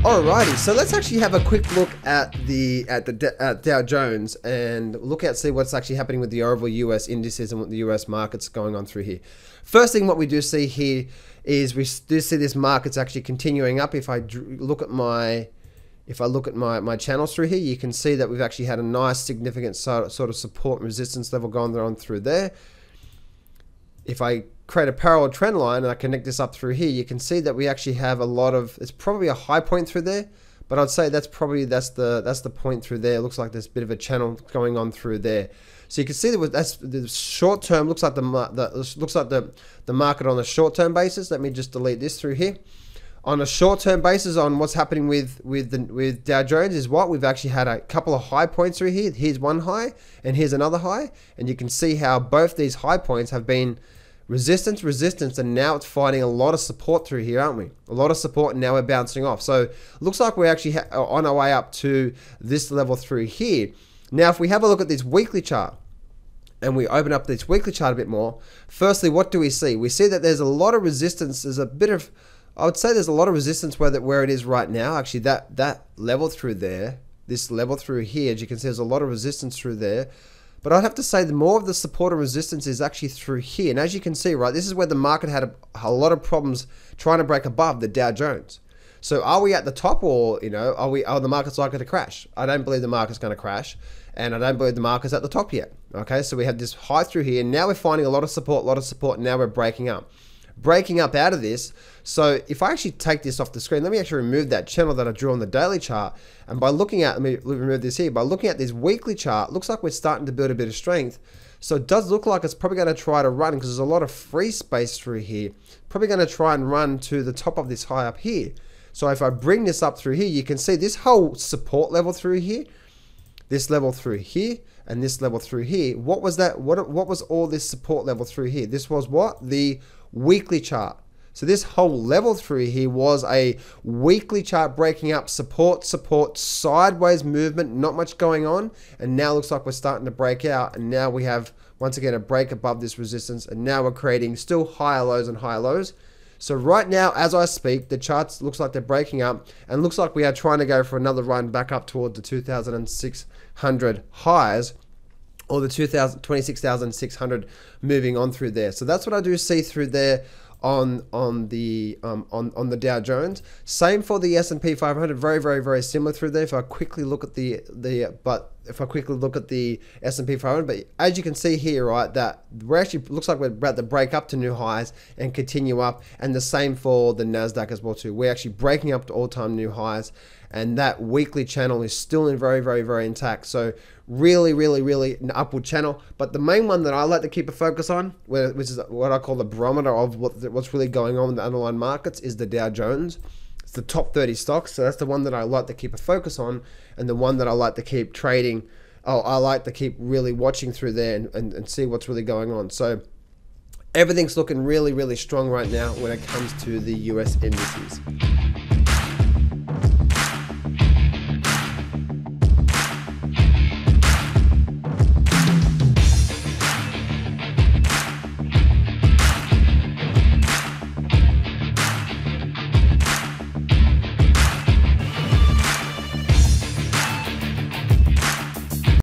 Alrighty, so let's actually have a quick look at the Dow Jones and look at see what's actually happening with the overall US indices and what the US market's going on through here. First thing, what we do see here is we do see this market's actually continuing up. If I look at my channels through here, you can see that we've actually had a nice significant sort of support and resistance level going on through there. If I create a parallel trend line and I connect this up through here, you can see that we actually have a lot of, it's probably a high point through there, but I'd say that's the point through there. It looks like there's a bit of a channel going on through there. So you can see that that's the short term looks like the market on a short term basis. Let me just delete this through here. On a short term basis, on what's happening with Dow Jones is what we've actually had a couple of high points through here. Here's one high and here's another high, and you can see how both these high points have been resistance, and now it's finding a lot of support through here, aren't we? A lot of support, and now we're bouncing off. So looks like we're actually on our way up to this level through here. Now, if we have a look at this weekly chart and we open up this weekly chart a bit more, firstly, what do we see? We see that there's a lot of resistance. There's a bit of, I would say there's a lot of resistance where it is right now. Actually, that level through there, this level through here, as you can see, there's a lot of resistance through there. But I'd have to say the more of the support and resistance is actually through here. And as you can see, right, this is where the market had a lot of problems trying to break above the Dow Jones. So are we at the top, or, you know, are the market's likely to crash? I don't believe the market's going to crash, and I don't believe the market's at the top yet. Okay, so we have this high through here, and now we're finding a lot of support, and now we're breaking up out of this. So if I actually take this off the screen, let me actually remove that channel that I drew on the daily chart, and by looking at, let me remove this here, by looking at this weekly chart, looks like we're starting to build a bit of strength. So it does look like it's probably going to try to run, because there's a lot of free space through here, probably going to try and run to the top of this high up here. So if I bring this up through here, you can see this whole support level through here, this level through here, and this level through here. What was that? What was all this support level through here? This was what? The weekly chart. So this whole level through here was a weekly chart breaking up, support, sideways movement, not much going on, and now looks like we're starting to break out, and now we have once again a break above this resistance, and now we're creating still higher lows and higher lows. So right now, as I speak, the charts looks like they're breaking up, and looks like we are trying to go for another run back up towards the 2,600 highs, or the 26,600 moving on through there. So that's what I do see through there on the Dow Jones. Same for the S&P 500, very similar through there. If I quickly look at the S&P 500, but as you can see here, right, that we're actually looks like we're about to break up to new highs and continue up, and the same for the Nasdaq as well too. We're actually breaking up to all-time new highs, and that weekly channel is still in very intact. So really an upward channel. But the main one that I like to keep a focus on, which is what I call the barometer of what's really going on in the underlying markets, is the Dow Jones. It's the top 30 stocks, so that's the one that I like to keep a focus on, and the one that I like to keep trading. I like to keep really watching through there and see what's really going on. So everything's looking really strong right now when it comes to the US indices.